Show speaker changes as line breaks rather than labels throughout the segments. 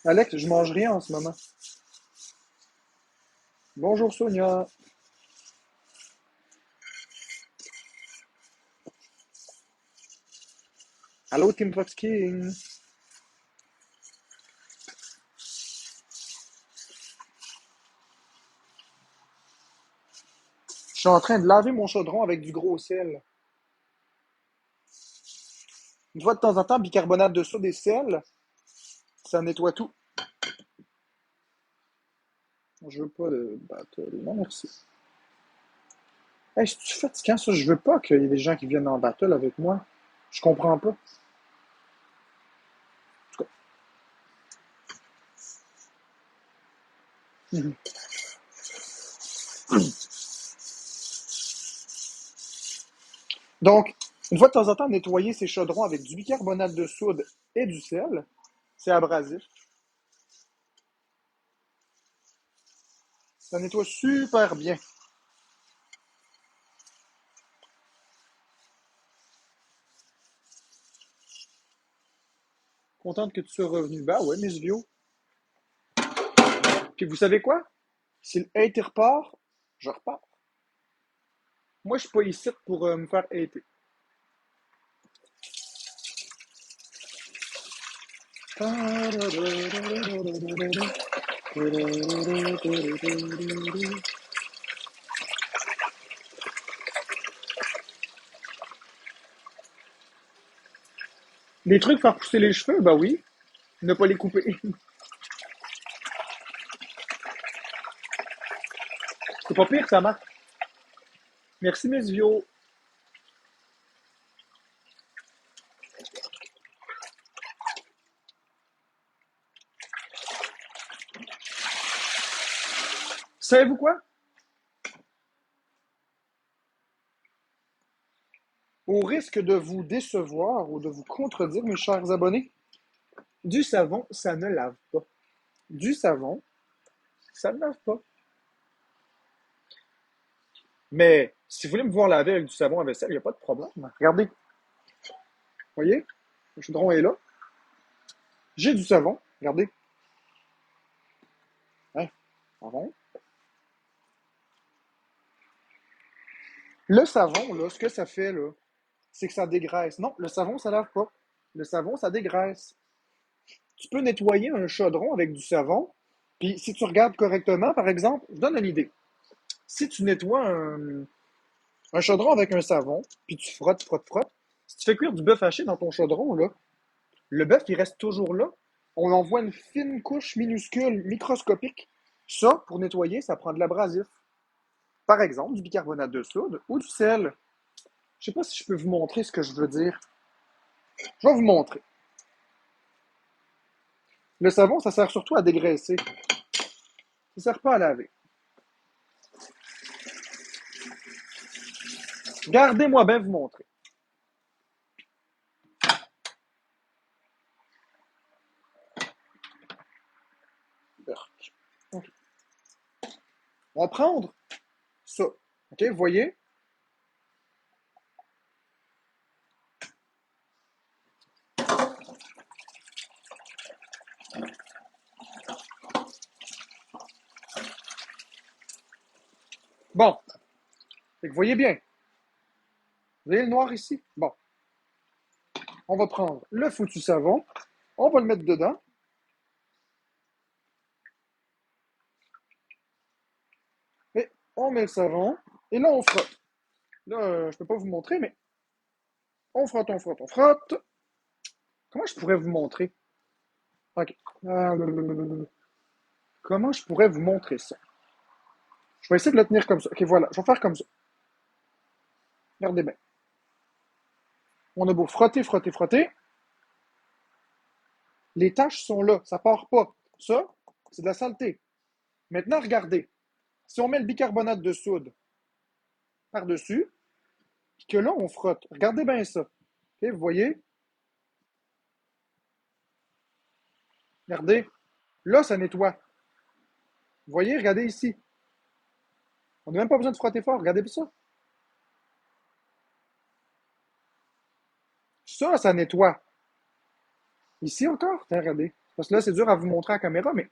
Alex, je mange rien en ce moment. Bonjour Sonia. Allô Tim Fox King. Je suis en train de laver mon chaudron avec du gros sel. Une fois de temps en temps, bicarbonate de soude et sel, ça nettoie tout. Je veux pas de battle. Non, merci. Hey, c'est-tu fatigant ça? Je veux pas qu'il y ait des gens qui viennent en battle avec moi. Je comprends pas. En tout cas. Mhm. Donc, une fois de temps en temps, nettoyer ces chaudrons avec du bicarbonate de soude et du sel, c'est abrasif. Ça nettoie super bien. Contente que tu sois revenu. Bah ouais, Miss Vio. Puis vous savez quoi? Si le hate repart, je repars. Moi, je suis pas ici pour me faire hater. Les trucs faire pousser les cheveux, bah oui. Ne pas les couper. C'est pas pire, ça marche. Merci, Miss Vio. Savez-vous quoi? Au risque de vous décevoir ou de vous contredire, mes chers abonnés, du savon, ça ne lave pas. Du savon, ça ne lave pas. Mais si vous voulez me voir laver avec du savon à vaisselle, il n'y a pas de problème. Regardez, voyez, le chaudron est là. J'ai du savon, regardez. Hein, savon. Le savon, là, ce que ça fait, là, c'est que ça dégraisse. Non, le savon, ça lave pas. Le savon, ça dégraisse. Tu peux nettoyer un chaudron avec du savon, puis si tu regardes correctement, par exemple, je donne une idée. Si tu nettoies un chaudron avec un savon, puis tu frottes, frottes, frottes, si tu fais cuire du bœuf haché dans ton chaudron, là, le bœuf, il reste toujours là. On envoie une fine couche minuscule, microscopique. Ça, pour nettoyer, ça prend de l'abrasif. Par exemple, du bicarbonate de soude ou du sel. Je sais pas si je peux vous montrer ce que je veux dire. Je vais vous montrer. Le savon, ça sert surtout à dégraisser. Ça ne sert pas à laver. Gardez-moi bien vous montrer. Okay. On va prendre ça. OK, vous voyez? Bon. Fait que vous voyez bien. Vous voyez le noir ici? Bon. On va prendre le foutu savon. On va le mettre dedans. Et on met le savon. Et là, on frotte. Là, je peux pas vous montrer, mais on frotte, on frotte, on frotte. Comment je pourrais vous montrer? OK. Comment je pourrais vous montrer ça? Je vais essayer de le tenir comme ça. OK, voilà. Je vais faire comme ça. Regardez bien. On a beau frotter, frotter, frotter. Les taches sont là. Ça part pas. Ça, c'est de la saleté. Maintenant, regardez. Si on met le bicarbonate de soude par-dessus, puis que là, on frotte. Regardez bien ça. OK, vous voyez? Regardez. Là, ça nettoie. Vous voyez? Regardez ici. On n'a même pas besoin de frotter fort. Regardez ça. Ça nettoie. Ici encore? Tiens, regardez. Parce que là, c'est dur à vous montrer à la caméra, mais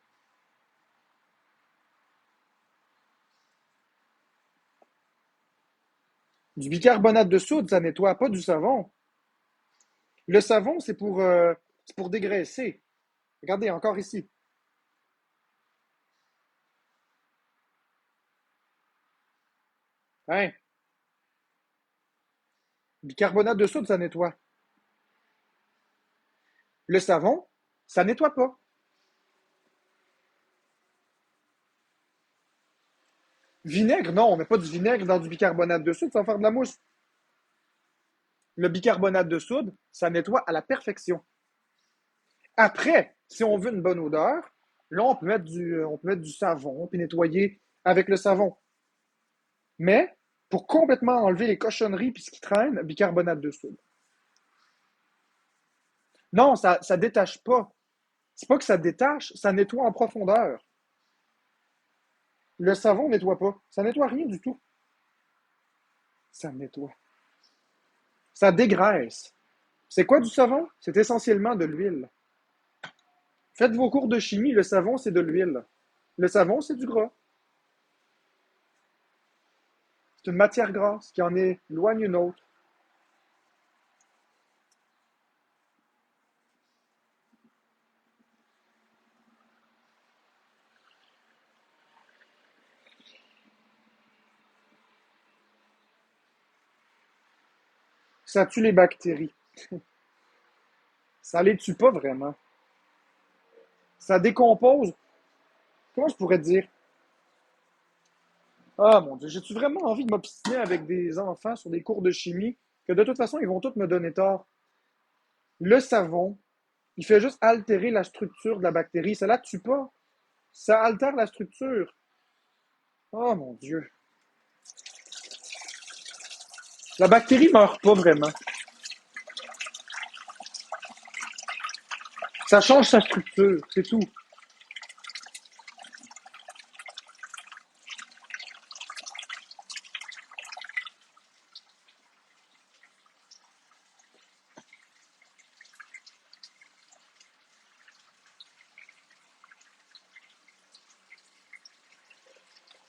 du bicarbonate de soude, ça nettoie, pas du savon. Le savon, c'est pour dégraisser. Regardez, encore ici. Hein? Bicarbonate de soude, ça nettoie. Le savon, ça nettoie pas. Vinaigre, non, on met pas du vinaigre dans du bicarbonate de soude, ça va faire de la mousse. Le bicarbonate de soude, ça nettoie à la perfection. Après, si on veut une bonne odeur, là, on peut mettre du savon, puis nettoyer avec le savon. Mais, pour complètement enlever les cochonneries puis ce qui traîne, bicarbonate de soude. Non, ça détache pas. C'est pas que ça détache, ça nettoie en profondeur. Le savon nettoie pas. Ça nettoie rien du tout. Ça nettoie. Ça dégraisse. C'est quoi du savon? C'est essentiellement de l'huile. Faites vos cours de chimie, le savon, c'est de l'huile. Le savon, c'est du gras. C'est une matière grasse qui en éloigne une autre. Ça tue les bactéries. Ça les tue pas vraiment. Ça décompose. Comment je pourrais dire? Ah mon Dieu, j'ai-tu vraiment envie de m'obstiner avec des enfants sur des cours de chimie que de toute façon, ils vont tous me donner tort? Le savon, il fait juste altérer la structure de la bactérie. Ça la tue pas. Ça altère la structure. Oh mon Dieu. La bactérie meurt pas vraiment. Ça change sa structure, c'est tout.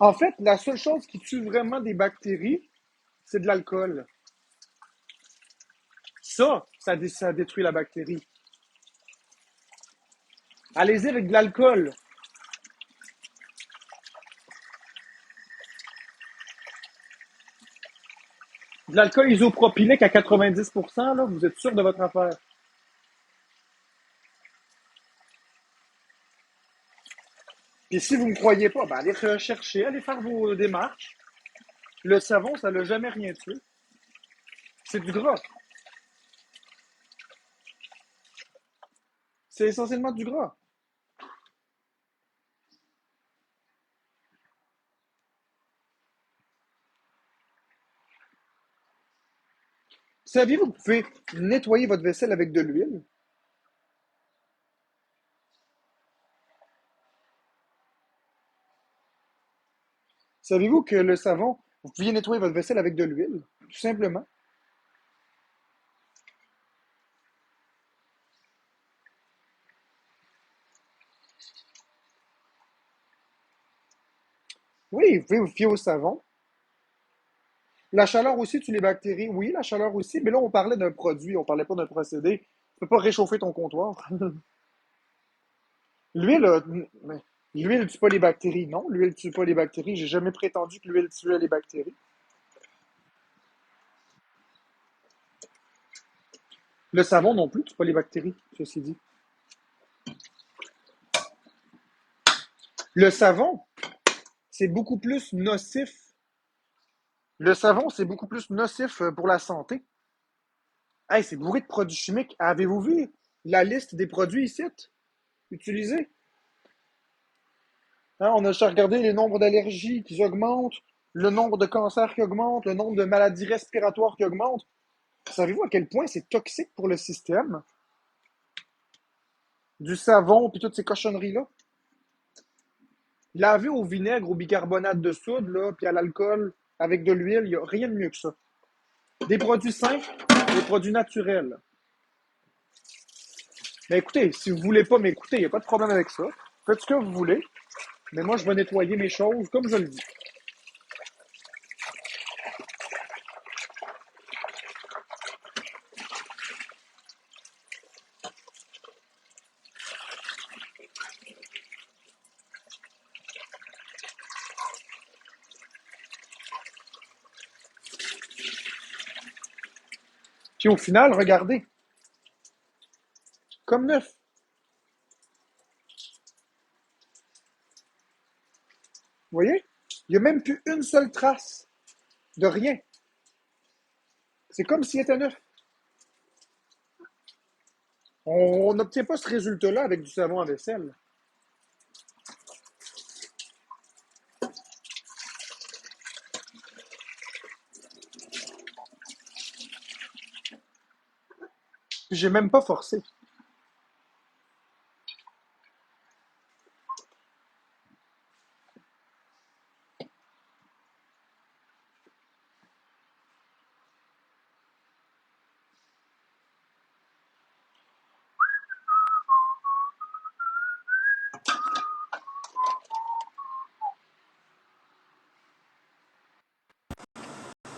En fait, la seule chose qui tue vraiment des bactéries, c'est de l'alcool. Ça détruit la bactérie. Allez-y avec de l'alcool. De l'alcool isopropylique à 90%, là, vous êtes sûr de votre affaire. Puis si vous ne me croyez pas, ben allez rechercher, allez faire vos démarches. Le savon, ça n'a jamais rien tué. C'est du gras. C'est essentiellement du gras. Saviez-vous que vous pouvez nettoyer votre vaisselle avec de l'huile? Saviez-vous que le savon, vous pouviez nettoyer votre vaisselle avec de l'huile? Tout simplement. Oui, vous pouvez vous fier au savon. La chaleur aussi tue les bactéries. Oui, la chaleur aussi. Mais là, on parlait d'un produit, on parlait pas d'un procédé. Tu peux pas réchauffer ton comptoir. L'huile, l'huile tue pas les bactéries. Non, l'huile tue pas les bactéries. J'ai jamais prétendu que l'huile tuait les bactéries. Le savon non plus tue pas les bactéries, ceci dit. Le savon, c'est beaucoup plus nocif. Le savon, c'est beaucoup plus nocif pour la santé. Hey, c'est bourré de produits chimiques. Avez-vous vu la liste des produits ici utilisés? Hein, on a juste regardé les nombres d'allergies qui augmentent, le nombre de cancers qui augmente, le nombre de maladies respiratoires qui augmente. Savez-vous à quel point c'est toxique pour le système? Du savon puis toutes ces cochonneries-là. Laver au vinaigre, au bicarbonate de soude, là, puis à l'alcool, avec de l'huile, il n'y a rien de mieux que ça. Des produits simples, des produits naturels. Mais écoutez, si vous voulez pas m'écouter, il n'y a pas de problème avec ça. Faites ce que vous voulez, mais moi, je vais nettoyer mes choses comme je le dis. Puis au final, regardez, comme neuf. Vous voyez? Il n'y a même plus une seule trace de rien. C'est comme s'il était neuf. On n'obtient pas ce résultat-là avec du savon à vaisselle. Puis j'ai même pas forcé.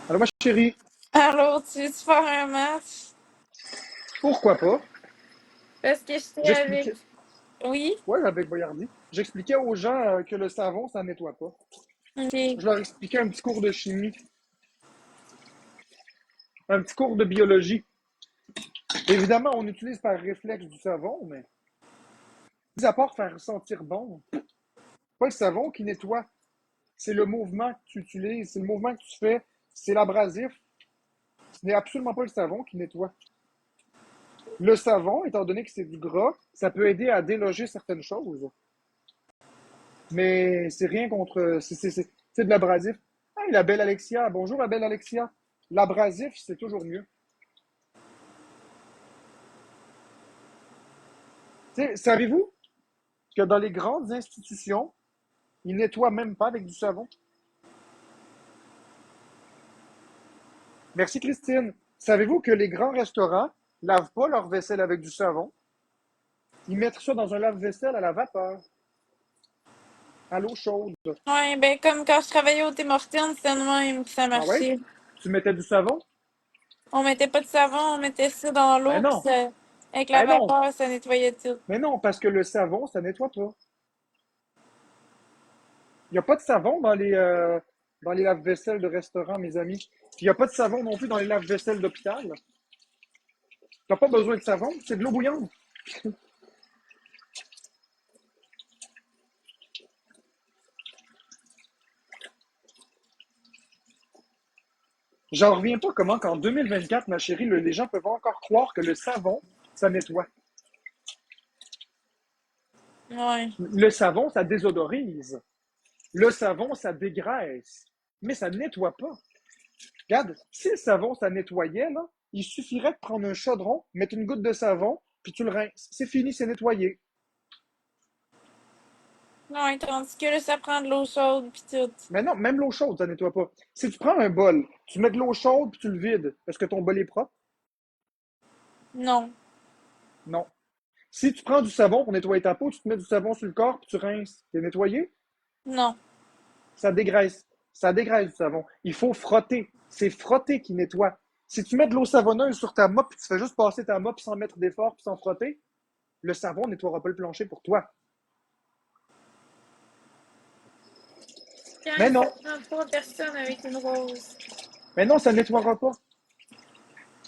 Alors ma chérie,
Alors, tu veux-tu faire un match?
pourquoi pas?
Parce que j'étais avec.
J'expliquais.
Oui?
Ouais, avec Boyardi. J'expliquais aux gens que le savon, ça nettoie pas.
Ok.
Je leur expliquais un petit cours de chimie, un petit cours de biologie. Évidemment, on utilise par réflexe du savon, mais mis à part faire sentir bon, pas le savon qui nettoie. C'est le mouvement que tu utilises, c'est le mouvement que tu fais, c'est l'abrasif. Ce n'est absolument pas le savon qui nettoie. Le savon, étant donné que c'est du gras, ça peut aider à déloger certaines choses. Mais c'est rien contre. C'est de l'abrasif. Ah, la belle Alexia. Bonjour, la belle Alexia. L'abrasif, c'est toujours mieux. Savez-vous que dans les grandes institutions, ils nettoient même pas avec du savon? Merci, Christine. Savez-vous que les grands restaurants lavent pas leur vaisselle avec du savon? Ils mettent ça dans un lave-vaisselle à la vapeur, à l'eau chaude.
Ouais, ben comme quand je travaillais au Tim Hortons, c'était de même que ça
Ah ouais?
marchait.
Tu mettais du savon?
On mettait pas de savon, on mettait ça dans
Ben
l'eau, puis
non.
ça, avec la
Ben non.
vapeur, ça nettoyait tout.
Mais non, parce que le savon, ça nettoie pas. Il n'y a pas de savon dans les lave-vaisselle de restaurant, mes amis. Puis il n'y a pas de savon non plus dans les lave-vaisselle d'hôpital. Tu n'as pas besoin de savon, c'est de l'eau bouillante. J'en reviens pas comment qu'en 2024, ma chérie, les gens peuvent encore croire que le savon, ça nettoie.
Ouais.
Le savon, ça désodorise. Le savon, ça dégraisse. Mais ça nettoie pas. Regarde, si le savon, ça nettoyait, là, il suffirait de prendre un chaudron, mettre une goutte de savon, puis tu le rinces. C'est fini, c'est nettoyé.
Ouais, tandis que là, ça prend de l'eau chaude, puis tout.
Mais non, même l'eau chaude, ça nettoie pas. Si tu prends un bol, tu mets de l'eau chaude, puis tu le vides, est-ce que ton bol est propre?
Non.
Non. Si tu prends du savon pour nettoyer ta peau, tu te mets du savon sur le corps, puis tu rinces, t'es nettoyé?
Non.
Ça dégraisse. Ça dégraisse du savon. Il faut frotter. C'est frotter qui nettoie. Si tu mets de l'eau savonneuse sur ta mop, puis tu fais juste passer ta mop sans mettre d'effort, puis sans frotter, le savon ne nettoiera pas le plancher pour toi.
Quand
Mais
ça
non,
prend trois personnes avec une rose.
mais non, ça ne nettoiera pas.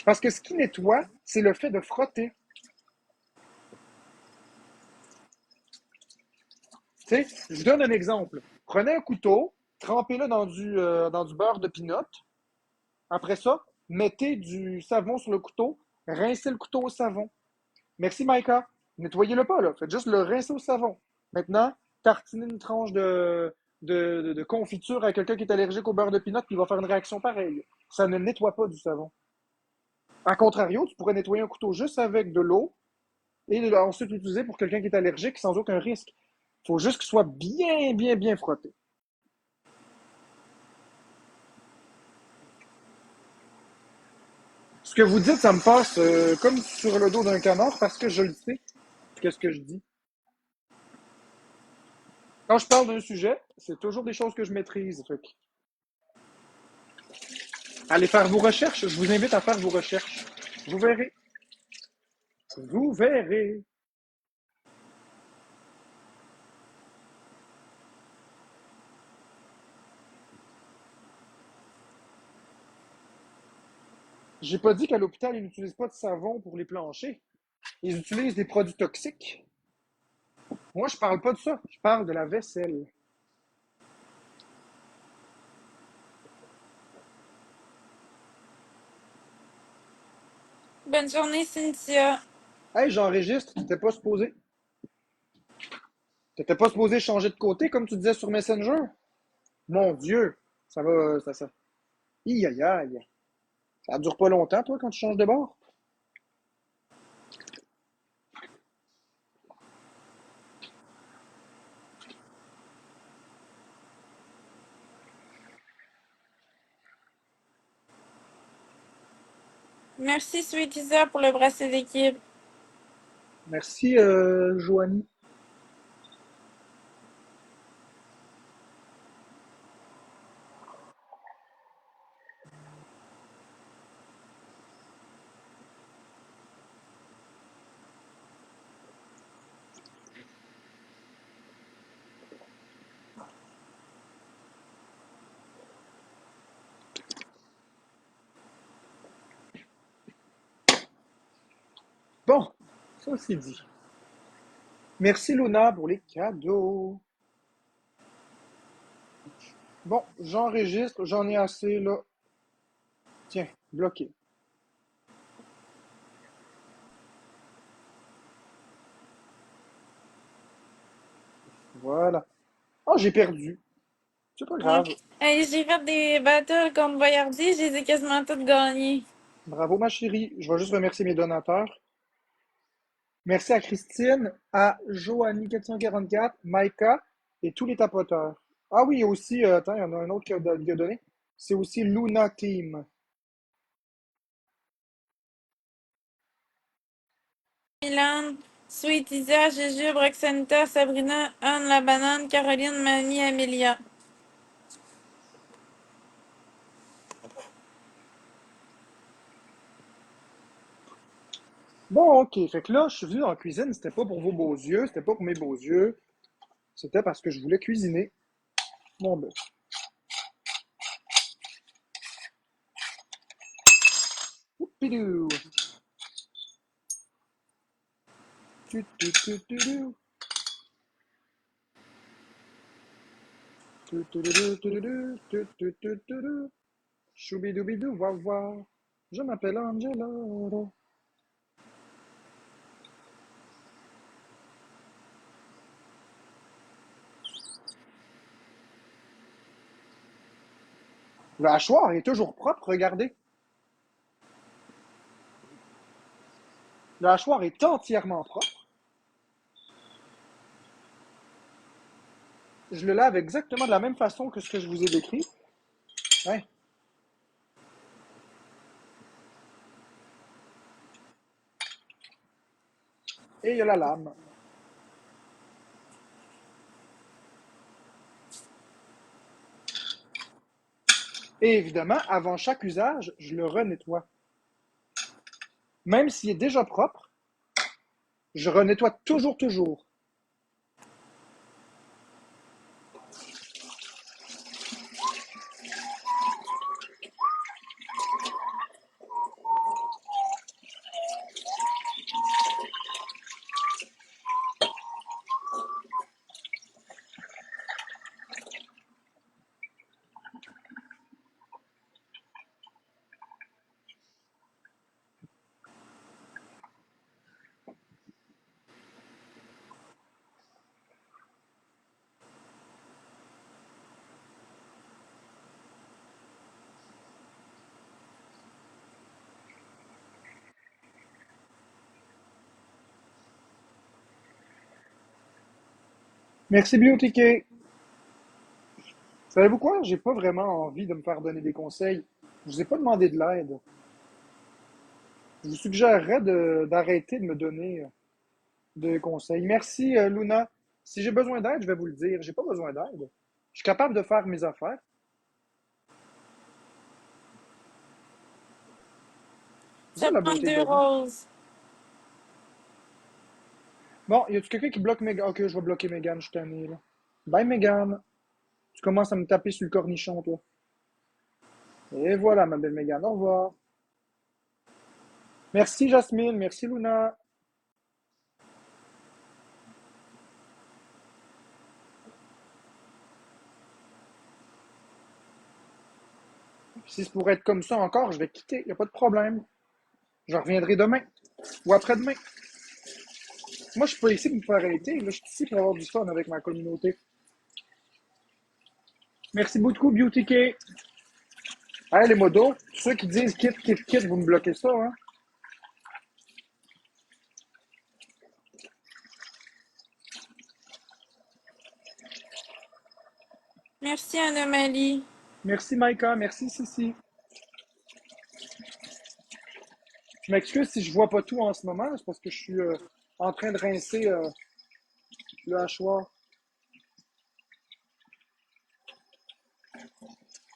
Parce que ce qui nettoie, c'est le fait de frotter. Tu sais, je donne un exemple. Prenez un couteau, trempez-le dans du beurre de pinot. Après ça, mettez du savon sur le couteau, rincez le couteau au savon. Merci, Maïka. Nettoyez-le pas, là. Faites juste le rincer au savon. Maintenant, tartinez une tranche de confiture à quelqu'un qui est allergique au beurre de pinot, puis il va faire une réaction pareille. Ça ne nettoie pas du savon. A contrario, tu pourrais nettoyer un couteau juste avec de l'eau et ensuite l'utiliser pour quelqu'un qui est allergique sans aucun risque. Il faut juste qu'il soit bien, bien, bien frotté. Ce que vous dites, ça me passe comme sur le dos d'un canard parce que je le sais. qu'est-ce que je dis. Quand je parle d'un sujet, c'est toujours des choses que je maîtrise. Fait que allez faire vos recherches. Je vous invite à faire vos recherches. Vous verrez. Vous verrez. J'ai pas dit qu'à l'hôpital, ils n'utilisent pas de savon pour les planchers. Ils utilisent des produits toxiques. Moi, je parle pas de ça. Je parle de la vaisselle.
Bonne journée, Cynthia.
Hey, j'enregistre. T'étais pas supposé changer de côté comme tu disais sur Messenger? Mon Dieu. Ça va, ça. Aïe, aïe, aïe. Ça dure pas longtemps, toi, quand tu changes de bord?
Merci, Sweet Isa, pour le bracelet d'équipe.
Merci, Joanie. Bon, ça c'est dit. Merci, Luna, pour les cadeaux. Bon, j'enregistre, j'en ai assez, là. Tiens, bloqué. Voilà. Oh, j'ai perdu. C'est pas
Ouais.
grave.
Hey, j'ai fait des battles contre Boyardi, je les ai quasiment toutes gagnées.
Bravo, ma chérie. Je vais juste remercier mes donateurs. Merci à Christine, à Joanie444, Maïka et tous les tapoteurs. Ah oui, il y a aussi, attends, il y en a un autre qui a donné. C'est aussi Luna Team.
Milan, Sweet Isa, Jujube, Roxanita, Sabrina, Anne la banane, Caroline, Mamie, Amelia.
Bon, ok. Fait que là, je suis venu dans la cuisine. C'était pas pour vos beaux yeux. C'était pas pour mes beaux yeux. C'était parce que je voulais cuisiner mon bœuf. Oupidou. Tu, tu, tu, tu, tu. Tu, tu, tu, tu, tu, tu, tu, tu, tu, tu, tu. Choubidoubidou, va voir. Je m'appelle Angela. Le hachoir est toujours propre, regardez. Le hachoir est entièrement propre. Je le lave exactement de la même façon que ce que je vous ai décrit. Ouais. Et il y a la lame. Et évidemment, avant chaque usage, je le renettoie. Même s'il est déjà propre, je renettoie toujours, toujours. Merci, Biotiquet. Savez-vous quoi? J'ai pas vraiment envie de me faire donner des conseils. Je vous ai pas demandé de l'aide. Je vous suggérerais d'arrêter de me donner. de conseils. Merci, Luna. Si j'ai besoin d'aide, je vais vous le dire. J'ai pas besoin d'aide. Je suis capable de faire mes affaires. C'est ça
Ça
la
prend
beauté de
deux
la vie.
roses.
Bon, y a-tu quelqu'un qui bloque Megan? Ok, je vais bloquer Megan, je suis tanné, là. Bye, Megan. Tu commences à me taper sur le cornichon, toi. Et voilà, ma belle Megan. Au revoir. Merci, Jasmine. Merci, Luna. Si c'est pour être comme ça encore, je vais quitter. Y a pas de problème. Je reviendrai demain ou après-demain. Moi, je suis pas ici pour me faire arrêter. Là, je suis ici pour avoir du fun avec ma communauté. Merci beaucoup, Beauty K. Hey, les modos, ceux qui disent quitte, quitte, quitte, vous me bloquez ça, hein?
Merci, Anomalie.
Merci, Maïka. Merci, Sissi. Je m'excuse si je vois pas tout en ce moment. C'est parce que je suis en train de rincer le hachoir.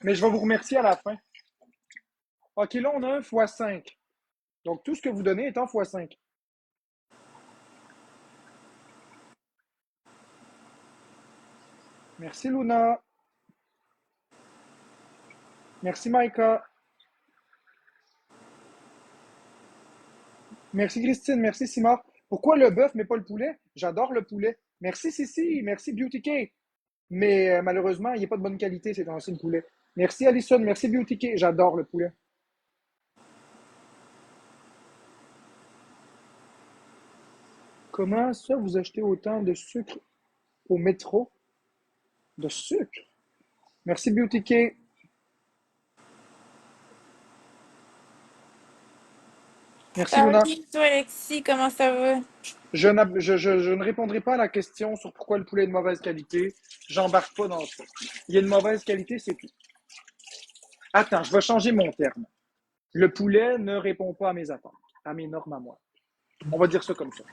Mais je vais vous remercier à la fin. OK, là, on a un x5. Donc, tout ce que vous donnez est en x5. Merci, Luna. Merci, Maïka. Merci, Christine. Merci, Simard. Pourquoi le bœuf, mais pas le poulet? J'adore le poulet. Merci, Sissi. Merci, Beauty K. Mais malheureusement, il n'est pas de bonne qualité, c'est ancien poulet. Merci, Alison. Merci, Beauty K. J'adore le poulet. Comment ça, vous achetez autant de sucre au métro? De sucre? Merci, Beauty K. Merci,
Ça va
Luna.
bien, toi, Alexis? Comment ça va?
Je ne répondrai pas à la question sur pourquoi le poulet est de mauvaise qualité. J'embarque pas dans ça. Il y a une mauvaise qualité, c'est tout. Attends, je vais changer mon terme. Le poulet ne répond pas à mes attentes, à mes normes à moi. On va dire ça comme ça.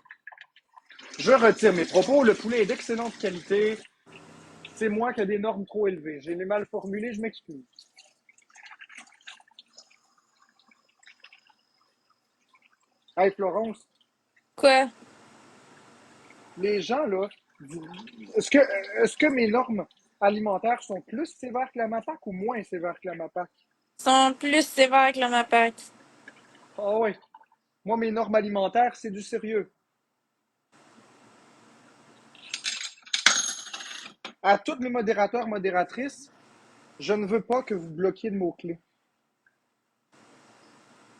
Je retire mes propos. Le poulet est d'excellente qualité. C'est moi qui ai des normes trop élevées. J'ai les mal formulé, je m'excuse. Hey Florence,
Quoi?
les gens là, est-ce que, est-ce que mes normes alimentaires sont plus sévères que la MAPAC ou moins sévères que la MAPAC?
Ils sont plus sévères que le MAPAC.
Ah oh ouais, moi mes normes alimentaires, c'est du sérieux. À tous mes modérateurs, modératrices, je ne veux pas que vous bloquiez de mots-clés.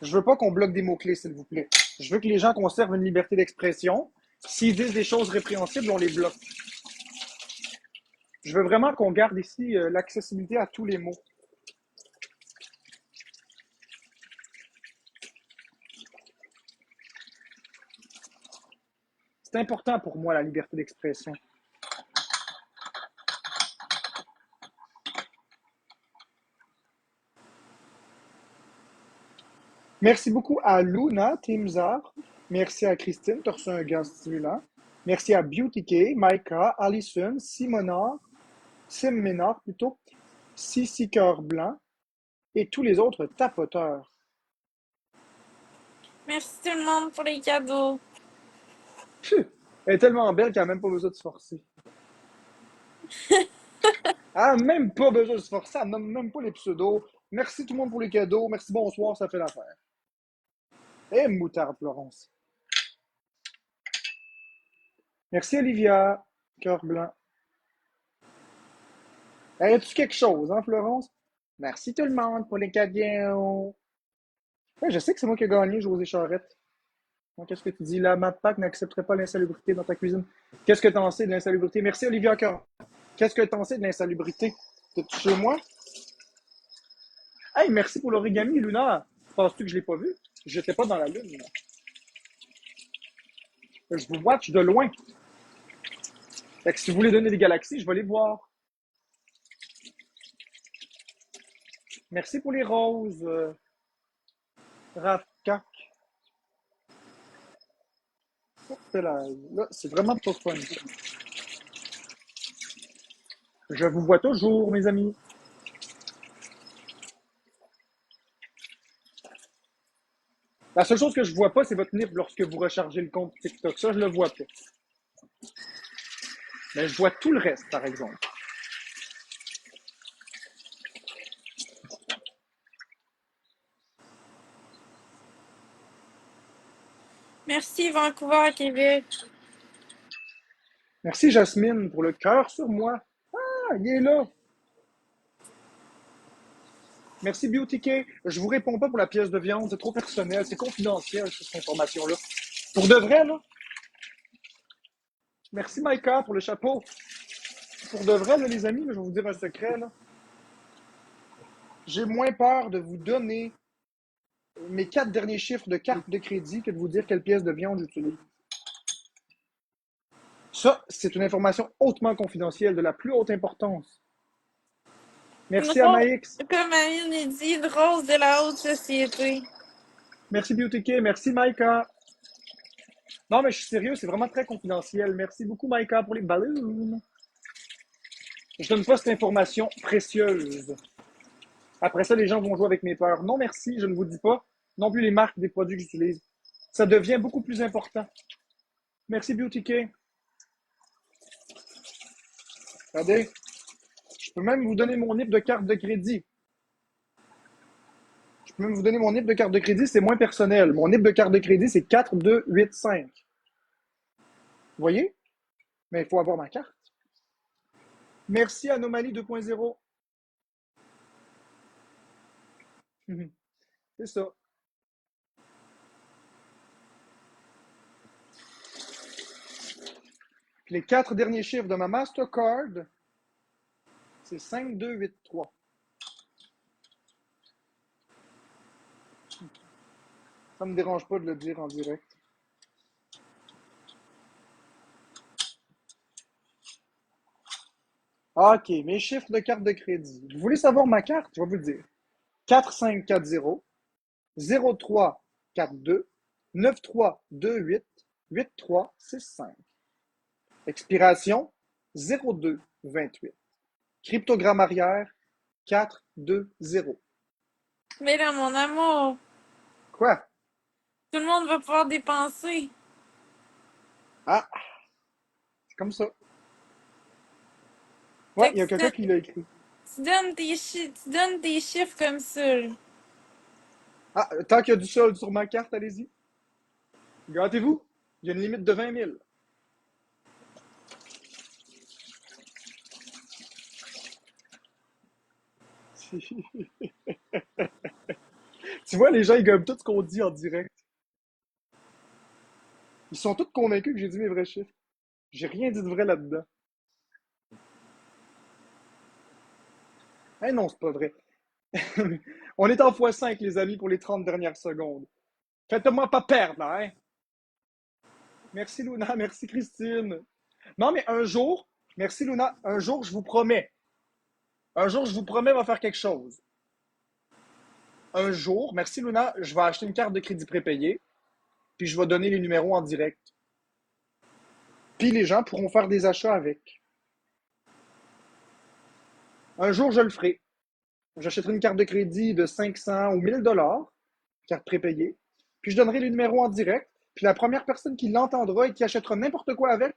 Je veux pas qu'on bloque des mots-clés, s'il vous plaît. Je veux que les gens conservent une liberté d'expression. S'ils disent des choses répréhensibles, on les bloque. Je veux vraiment qu'on garde ici l'accessibilité à tous les mots. C'est important pour moi, la liberté d'expression. Merci beaucoup à Luna Timzar. Merci à Christine, tu as reçu un gant stimulant. Merci à Beauty K, Maika, Alison, Simonard, Sim Ménard plutôt, Sissi Cœur Blanc et tous les autres tapoteurs.
Merci tout le monde pour les cadeaux.
Elle est tellement belle qu'elle n'a même pas besoin de se forcer. Elle n'a même pas besoin de se forcer, elle nomme même pas les pseudos. Merci tout le monde pour les cadeaux. Merci, bonsoir, ça fait l'affaire. Et moutarde, Florence. Merci, Olivia, Cœur Blanc. Hey, as-tu quelque chose, hein, Florence? Merci tout le monde pour les cadeaux. Ouais, je sais que c'est moi qui ai gagné, José Charette. Qu'est-ce que tu dis? La MAPAC n'accepterait pas l'insalubrité dans ta cuisine. Qu'est-ce que t'en sais de l'insalubrité? Merci, Olivia Cœur. Qu'est-ce que t'en sais de l'insalubrité? T'es-tu chez moi? Hey, merci pour l'origami, Luna. Penses-tu que je l'ai pas vu? J'étais pas dans la lune. Je vous watch de loin. Fait que si vous voulez donner des galaxies, je vais les voir. Merci pour les roses, Rafka. Là, c'est vraiment pas fun. Je vous vois toujours, mes amis. La seule chose que je vois pas, c'est votre NIP lorsque vous rechargez le compte TikTok. Ça, je le vois pas. Mais je vois tout le reste, par exemple.
Merci, Vancouver, Québec.
Merci, Jasmine, pour le cœur sur moi. Ah, il est là. Merci, BeautyK. Je vous réponds pas pour la pièce de viande. C'est trop personnel. C'est confidentiel, cette information-là. Pour de vrai, là. Merci, Maïka, pour le chapeau. Pour de vrai, là, les amis, là, je vais vous dire un secret, là. J'ai moins peur de vous donner mes 4 derniers chiffres de carte de crédit que de vous dire quelle pièce de viande j'utilise. Ça, c'est une information hautement confidentielle, de la plus haute importance.
Une
Merci,
rose,
Amaïx.
comme Amine dit, une rose de la haute société.
Merci, BeautyK. Merci, Maïka. Non, mais je suis sérieux, c'est vraiment très confidentiel. Merci beaucoup, Maïka, pour les ballons. Je donne pas cette information précieuse. Après ça, les gens vont jouer avec mes peurs. Non, merci, je ne vous dis pas. Non plus les marques des produits que j'utilise. Ça devient beaucoup plus important. Merci, BeautyK. Regardez, je peux même vous donner mon NIP de carte de crédit. Je peux même vous donner mon NIP de carte de crédit, c'est moins personnel. Mon NIP de carte de crédit, c'est 4285. Vous voyez? Mais il faut avoir ma carte. Merci, Anomalie 2.0. C'est ça. Puis les 4 derniers chiffres de ma Mastercard, c'est 5283. Ça ne me dérange pas de le dire en direct. OK, mes chiffres de carte de crédit. Vous voulez savoir ma carte? Je vais vous le dire. 4540 0342 9328 8365. Expiration 0228. Cryptogramme arrière 420.
Mais là, mon amour,
Quoi?
tout le monde va pouvoir dépenser.
Ah, c'est comme ça. Ouais,
Fait
il
que
y a quelqu'un qui l'a écrit.
tu donnes tes chiffres comme ça, là.
Ah, tant qu'il y a du solde sur ma carte, allez-y. Gâtez-vous. Il y a une limite de 20 000. Tu vois, les gens, ils gomment tout ce qu'on dit en direct. Ils sont tous convaincus que j'ai dit mes vrais chiffres. J'ai rien dit de vrai là-dedans. Eh non, c'est pas vrai. On est en x5, les amis, pour les 30 dernières secondes. Faites-moi pas perdre, là, hein? Merci, Luna. Merci, Christine. Non, mais un jour, merci, Luna. Un jour, je vous promets. Un jour, je vous promets, on va faire quelque chose. Un jour, merci, Luna, je vais acheter une carte de crédit prépayée, puis je vais donner les numéros en direct. Puis les gens pourront faire des achats avec. Un jour, je le ferai. J'achèterai une carte de crédit de 500 ou 1000 dollars, carte prépayée, puis je donnerai les numéros en direct. Puis la première personne qui l'entendra et qui achètera n'importe quoi avec,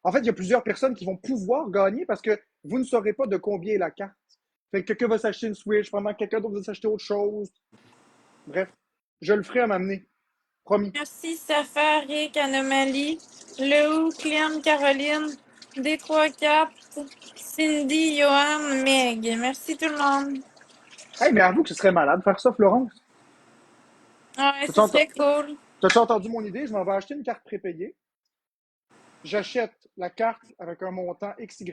en fait, il y a plusieurs personnes qui vont pouvoir gagner parce que vous ne saurez pas de combien est la carte. Fait que quelqu'un va s'acheter une Switch pendant que quelqu'un d'autre va s'acheter autre chose. Bref, je le ferai à m'amener. Promis.
Merci, Safar, Rick, Anomalie, Lou, Clem, Caroline, D34, Cindy, Johan, Meg. Merci tout le monde.
Hey, mais avoue que ce serait malade de faire ça, Florence.
Ouais,
T'as-tu
ce
ent-
serait cool.
t'as-tu entendu mon idée? Je m'en vais acheter une carte prépayée. J'achète la carte avec un montant XY.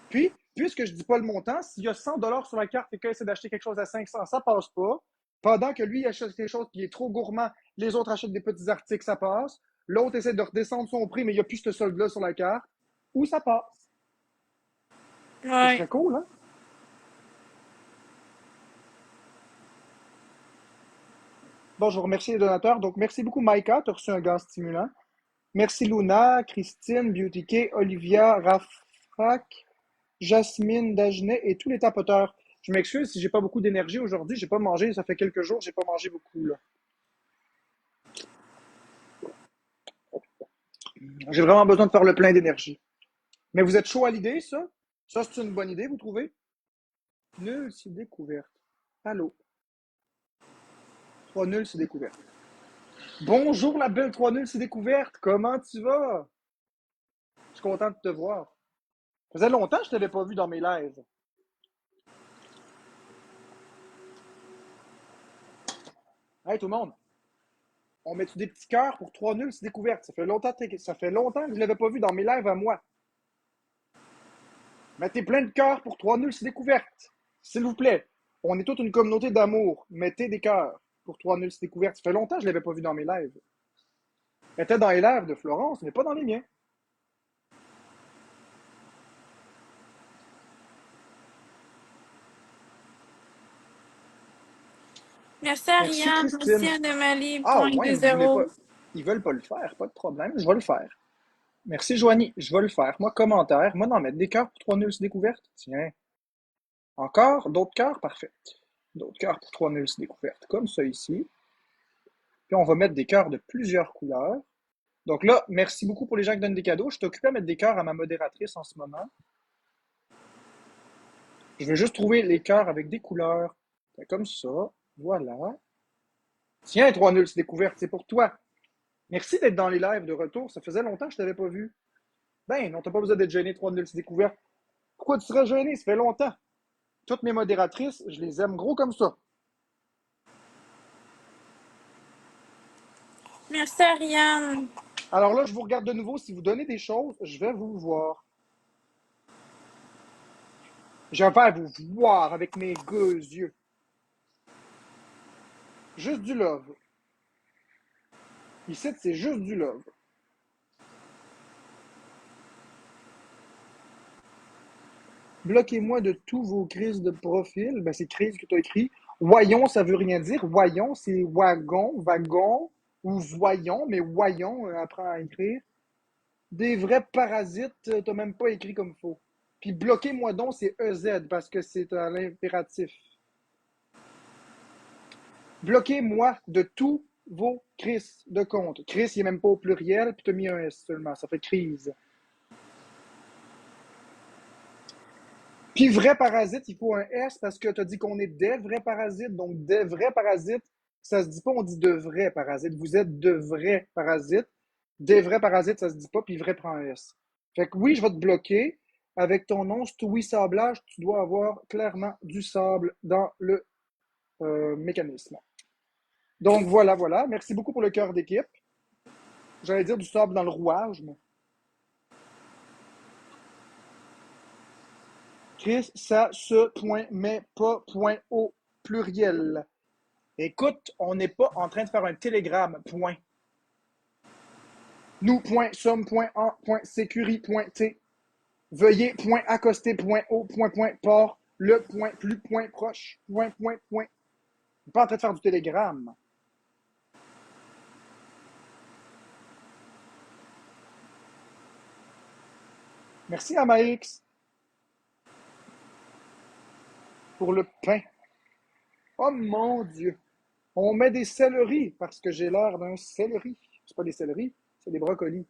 Puis, puisque je ne dis pas le montant, s'il y a 100 dollars sur la carte et qu'il essaie d'acheter quelque chose à 500, ça passe pas. Pendant que lui il achète quelque chose qui est trop gourmand, les autres achètent des petits articles, ça passe. L'autre essaie de redescendre son prix, mais il n'y a plus ce solde-là sur la carte. Ou ça passe. Ce
Ouais.
serait cool, hein? Bon, je vous remercie les donateurs. Donc, merci beaucoup, Maïka. Tu as reçu un gaz stimulant. Merci Luna, Christine, Beauty K, Olivia, Rafrak, Jasmine, Dagenet et tous les tapoteurs. Je m'excuse si j'ai pas beaucoup d'énergie aujourd'hui. J'ai pas mangé, ça fait quelques jours, j'ai pas mangé beaucoup là. J'ai vraiment besoin de faire le plein d'énergie. Mais vous êtes chaud à l'idée, ça? Ça, c'est une bonne idée, vous trouvez? Nul, c'est découverte. Allô? 3 nuls, c'est découverte. Bonjour la belle 3 nuls, c'est découverte. Comment tu vas? Je suis content de te voir. Ça faisait longtemps que je t'avais pas vu dans mes lives. Hey tout le monde, on met-tu des petits cœurs pour 3 nuls, c'est découverte. Ça fait longtemps que je l'avais pas vu dans mes lives à moi. Mettez plein de cœurs pour 3 nuls, c'est découverte. S'il vous plaît. On est toute une communauté d'amour. Mettez des cœurs pour 3 nuls, c'est découverte. Ça fait longtemps que je l'avais pas vu dans mes lives. Elle était dans les lives de Florence, mais pas dans les miens.
Merci
Merci
Ariane. Merci
Christine.
Anomali.
Ah
Point de
ouais, vous voulez pas.
zéro.
Ils veulent pas le faire, pas de problème, je vais le faire. Merci Joanie, je vais le faire. Moi, commentaire, moi, d'en mettre des cœurs pour 3 nuls découvertes. Tiens. Encore? D'autres cœurs? Parfait. D'autres cœurs pour 3 nuls découvertes, comme ça ici. Puis on va mettre des cœurs de plusieurs couleurs. Donc là, merci beaucoup pour les gens qui donnent des cadeaux. Je suis occupé à mettre des cœurs à ma modératrice en ce moment. Je vais juste trouver les cœurs avec des couleurs. Comme ça. Voilà. Tiens, 3 nuls découvertes, c'est pour toi. Merci d'être dans les lives de retour. Ça faisait longtemps que je t'avais pas vu. Ben, non, t'as pas besoin d'être gêné, 3 nuls découvertes. Pourquoi tu serais gêné? Ça fait longtemps. Toutes mes modératrices, je les aime gros comme ça.
Merci Ariane.
Alors là, je vous regarde de nouveau. Si vous donnez des choses, je vais vous voir. Je vais vous voir avec mes gueux yeux. Juste du love. Ici, c'est juste du love. Bloquez-moi de tous vos crises de profil. Ben, c'est crise que tu as écrit. Voyons, ça veut rien dire. Voyons, c'est wagon, ou voyons, mais voyons, apprends à écrire. Des vrais parasites, t'as même pas écrit comme faut. Puis bloquez-moi donc, c'est EZ parce que c'est à l'impératif. Bloquez-moi de tous vos crises de compte. Chris, il est même pas au pluriel, puis t'as mis un S seulement. Ça fait crise. Puis vrai parasite, il faut un S parce que tu as dit qu'on est des vrais parasites. Donc, des vrais parasites, ça se dit pas, on dit de vrais parasites. Vous êtes de vrais parasites. Des vrais parasites, ça se dit pas, puis vrai prend un S. Fait que oui, je vais te bloquer. Avec ton nom, Stoui Sablage, tu dois avoir clairement du sable dans le mécanisme. Donc voilà, voilà. Merci beaucoup pour le cœur d'équipe. J'allais dire du sable dans le rouage, mais. Chris, ça se point, mais pas point au pluriel. Écoute, on n'est pas en train de faire un télégramme, point. Nous, point, sommes, point, en, point, sécurie, point, t. Veuillez, point, accoster, point, au, point, point, port, le, point, plus, point, proche, point, point, point. On n'est pas en train de faire du télégramme. Merci à Max pour le pain. Oh mon Dieu. On met des céleris parce que j'ai l'air d'un céleri. C'est pas des céleris, c'est des brocolis.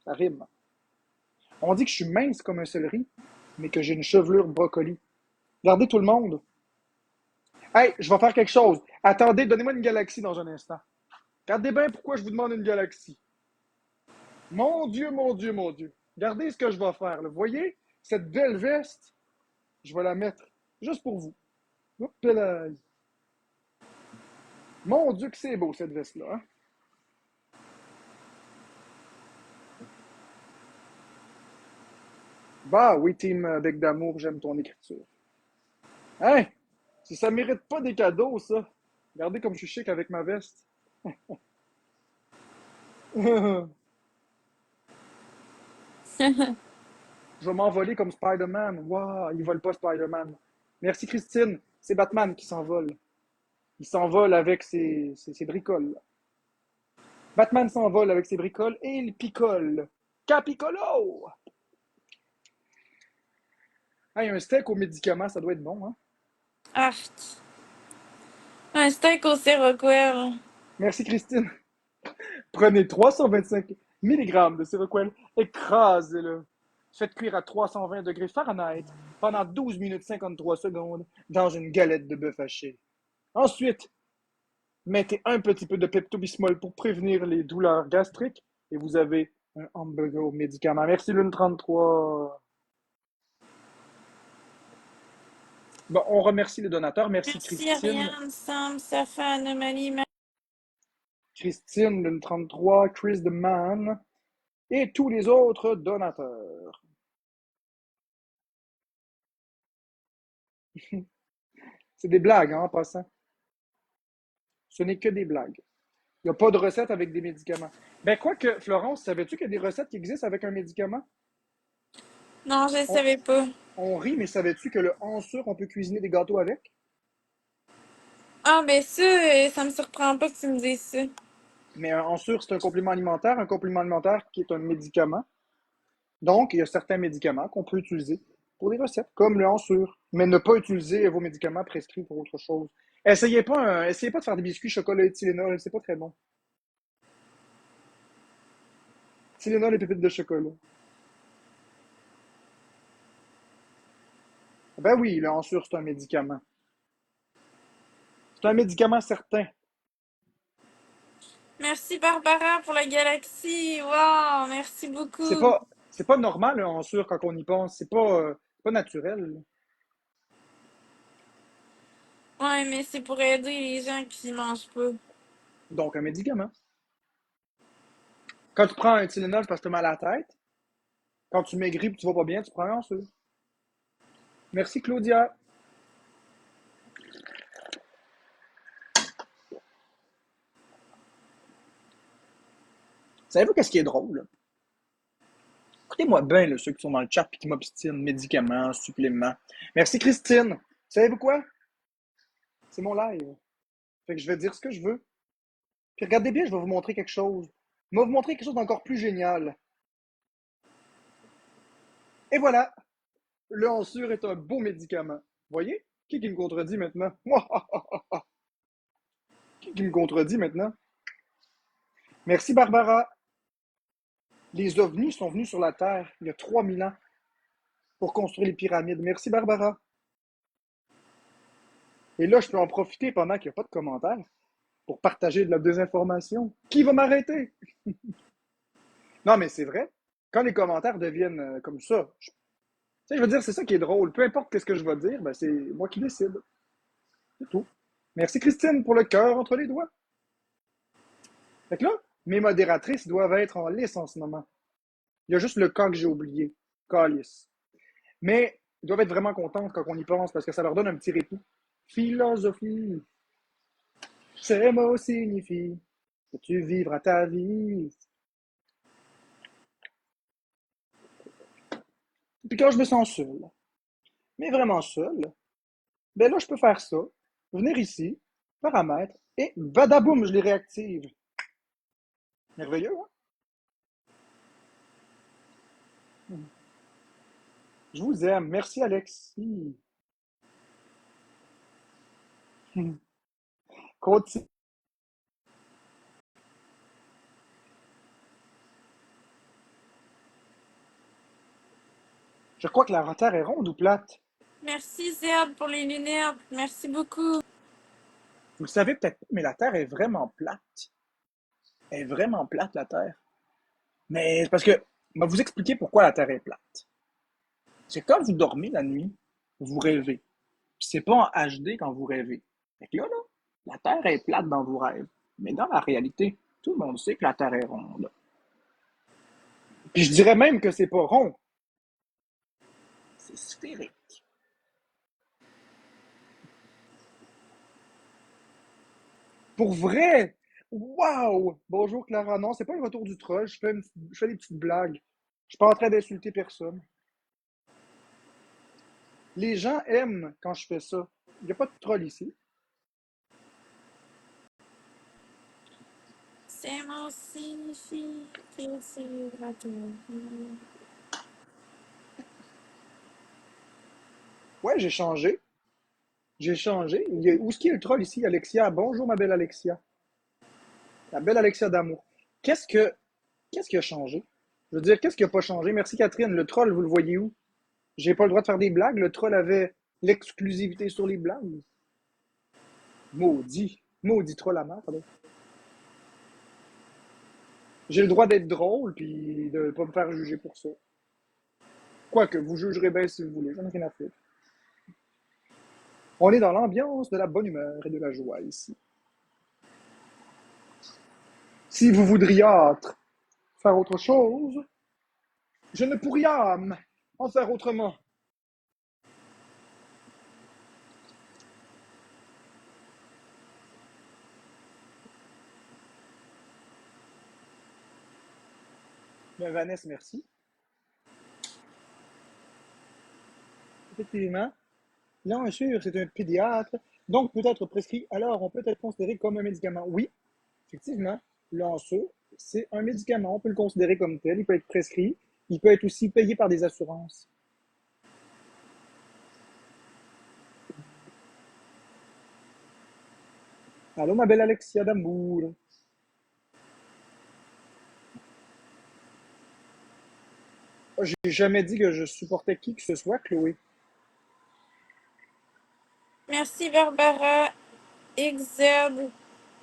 Ça rime. On dit que je suis mince comme un céleri, mais que j'ai une chevelure brocoli. Regardez tout le monde. Hey, je vais faire quelque chose. Attendez, donnez-moi une galaxie dans un instant. Regardez bien pourquoi je vous demande une galaxie. Mon Dieu, mon Dieu, mon Dieu. Regardez ce que je vais faire. Là. Vous voyez, cette belle veste, je vais la mettre juste pour vous. Oups là. Mon Dieu que c'est beau cette veste-là. Hein? Bah oui, team Bec d'amour, j'aime ton écriture. Hein? Si ça mérite pas des cadeaux, ça. Regardez comme je suis chic avec ma veste. Je vais m'envoler comme Spider-Man. Waouh, il vole pas Spider-Man. Merci Christine. C'est Batman qui s'envole. Il s'envole avec ses bricoles. Batman s'envole avec ses bricoles et il picole. Capicolo! Hey, un steak aux médicaments, ça doit être bon, hein?
Arc. Un steak au Seroquel.
Merci, Christine. Prenez 325 mg de Seroquel, écrasez-le. Faites cuire à 320 degrés Fahrenheit pendant 12 minutes 53 secondes dans une galette de bœuf haché. Ensuite, mettez un petit peu de Pepto-Bismol pour prévenir les douleurs gastriques et vous avez un hamburger au médicament. Merci, Lune 33. Bon, on remercie les donateurs. Merci,
Merci
Christine.
Ariane, Sam, Safa, Anomalie,
Christine, Lune 33, Chris the Man et tous les autres donateurs. C'est des blagues, hein, en passant. Ce n'est que des blagues. Il n'y a pas de recette avec des médicaments. Ben, quoique, Florence, savais-tu qu'il y a des recettes qui existent avec un médicament?
Non, je ne
On,
savais pas.
on rit, mais savais-tu que le ansur, on peut cuisiner des gâteaux avec?
Ah, ben ça, ça me surprend pas que tu me dises ça.
Mais un ansur, c'est un complément alimentaire qui est un médicament. Donc, il y a certains médicaments qu'on peut utiliser pour des recettes, comme le ansur. Mais ne pas utiliser vos médicaments prescrits pour autre chose. Essayez pas de faire des biscuits chocolat et Tylenol, c'est pas très bon. Tylenol et pépites de chocolat. Ben oui, le ansur, c'est un médicament. C'est un médicament certain.
Merci Barbara pour la galaxie. Waouh, merci
C'est
beaucoup.
pas, c'est pas normal, en sûr, quand on y pense. C'est pas naturel.
Ouais, mais c'est pour aider les gens qui mangent pas.
Donc, un médicament. Quand tu prends un Tylenol parce que tu as mal à la tête, quand tu maigris et tu vas pas bien, tu prends un sûr. Merci, Claudia. Savez-vous qu'est-ce qui est drôle? Écoutez-moi bien, là, ceux qui sont dans le chat et qui m'obstinent, médicaments, suppléments. Merci, Christine. Savez-vous quoi? C'est mon live. Fait que je vais dire ce que je veux. Puis regardez bien, je vais vous montrer quelque chose. Je vais vous montrer quelque chose d'encore plus génial. Et voilà, le Ansur est un beau médicament. Voyez? Qui me contredit maintenant? Qui me contredit maintenant? Merci, Barbara. Les ovnis sont venus sur la Terre il y a 3000 ans pour construire les pyramides. Merci, Barbara. Et là, je peux en profiter pendant qu'il n'y a pas de commentaires pour partager de la désinformation. Qui va m'arrêter? Non, mais c'est vrai. Quand les commentaires deviennent comme ça, je veux dire, c'est ça qui est drôle. Peu importe ce que je vais dire, ben, c'est moi qui décide. C'est tout. Merci, Christine, pour le cœur entre les doigts. Fait que là, mes modératrices doivent être en lice en ce moment. Il y a juste le cas que j'ai oublié. Calice. Mais ils doivent être vraiment contentes quand on y pense parce que ça leur donne un petit répit. Philosophie. Ces mots signifient que tu vivras ta vie. Puis quand je me sens seul, mais vraiment seul, ben là, je peux faire ça. Venir ici, paramètres, et badaboum, je les réactive. Merveilleux, hein? Je vous aime. Merci, Alexis. Continue. Je crois que la Terre est ronde ou plate.
Merci Zed pour les lunettes. Merci beaucoup.
Vous le savez peut-être pas, mais la Terre est vraiment plate. Elle est vraiment plate, la Terre. Mais c'est parce que, je vais vous expliquer pourquoi la Terre est plate. C'est quand vous dormez la nuit, vous rêvez. Puis c'est pas en HD quand vous rêvez. Fait que là, la Terre est plate dans vos rêves. Mais dans la réalité, tout le monde sait que la Terre est ronde. Puis je dirais même que c'est pas rond, c'est sphérique. Pour vrai! Waouh! Bonjour Clara. Non, c'est pas le retour du troll. Je fais des petites blagues. Je suis pas en train d'insulter personne. Les gens aiment quand je fais ça. Il n'y a pas de troll ici.
tellement signifie que c'est gratuit.
Ouais, j'ai changé. J'ai changé. Où est-ce qu'il y a le troll ici, Alexia? Bonjour, ma belle Alexia. La belle Alexia d'amour. Qu'est-ce que, qu'est-ce qui a changé? Je veux dire, qu'est-ce qui a pas changé? Merci, Catherine. Le troll, vous le voyez où? J'ai pas le droit de faire des blagues. Le troll avait l'exclusivité sur les blagues. Maudit. Maudit troll à merde. J'ai le droit d'être drôle, puis de pas me faire juger pour ça. Quoique, vous jugerez bien si vous voulez. J'en ai rien à faire. On est dans l'ambiance de la bonne humeur et de la joie ici. Si vous voudriez faire autre chose, je ne pourrais en faire autrement. Mais Vanessa, merci. Effectivement, bien sûr, c'est un pédiatre, donc peut être prescrit. Alors, on peut être considéré comme un médicament. Oui, effectivement, l'anseau, c'est un médicament. On peut le considérer comme tel. Il peut être prescrit. Il peut être aussi payé par des assurances. Allô, ma belle Alexia d'amour. J'ai jamais dit que je supportais qui que ce soit, Chloé.
Merci Barbara, XZ,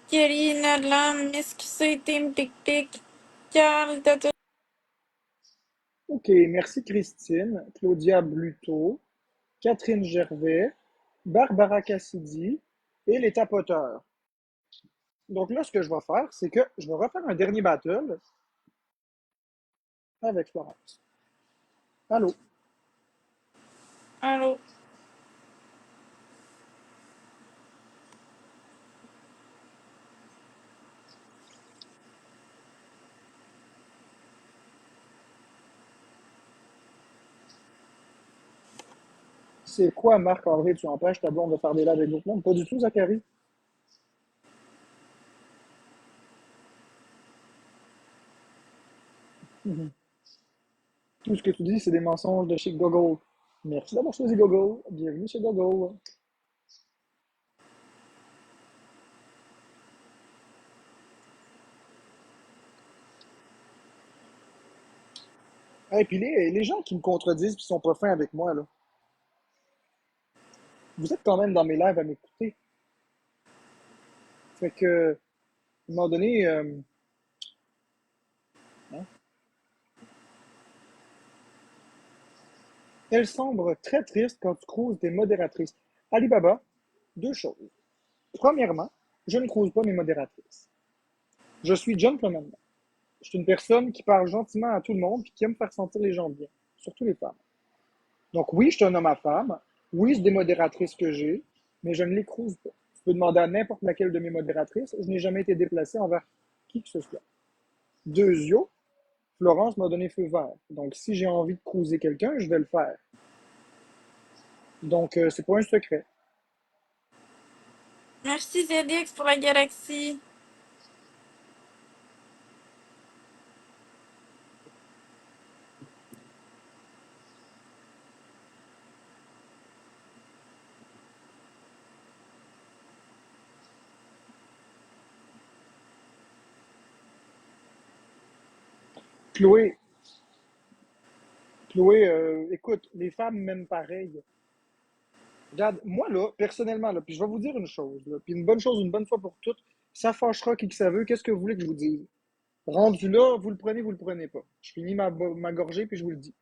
Kelly, Nadlam, Miss Kissy, Team Pic Pic, Carl, Tato.
Ok, merci Christine, Claudia Bluto, Catherine Gervais, Barbara Cassidy et les tapoteurs. Donc là, ce que je vais faire, c'est que je vais refaire un dernier battle avec Florence. Allô?
Allô.
C'est quoi, Marc-André, tu empêches ta blonde de faire des lives avec d'autres mondes? Pas du tout, Zachary. Mhm. Tout ce que tu dis, c'est des mensonges de chez Gogo. Merci d'avoir choisi Gogo. Bienvenue chez Gogo. Et puis les gens qui me contredisent et qui sont pas fins avec moi, là, vous êtes quand même dans mes lives à m'écouter. Fait que, à un moment donné, hein, elle semble très triste quand tu croises des modératrices. Alibaba, deux choses. Premièrement, je ne croise pas mes modératrices. Je suis gentleman. Je suis une personne qui parle gentiment à tout le monde et qui aime faire sentir les gens bien, surtout les femmes. Donc oui, je suis un homme à femme. Oui, c'est des modératrices que j'ai, mais je ne les crouse pas. Tu peux demander à n'importe laquelle de mes modératrices. Je n'ai jamais été déplacé envers qui que ce soit. Deuxio, Florence m'a donné feu vert. Donc si j'ai envie de cruiser quelqu'un, je vais le faire. Donc c'est pas un secret.
Merci ZX pour la galaxie.
Chloé, Chloé, écoute, les femmes m'aiment pareil. Regarde, moi là, personnellement, là, puis je vais vous dire une chose, là, puis une bonne chose, une bonne fois pour toutes, ça fâchera qui que ça veut, qu'est-ce que vous voulez que je vous dise? Rendu là, vous le prenez pas. Je finis ma gorgée, puis je vous le dis.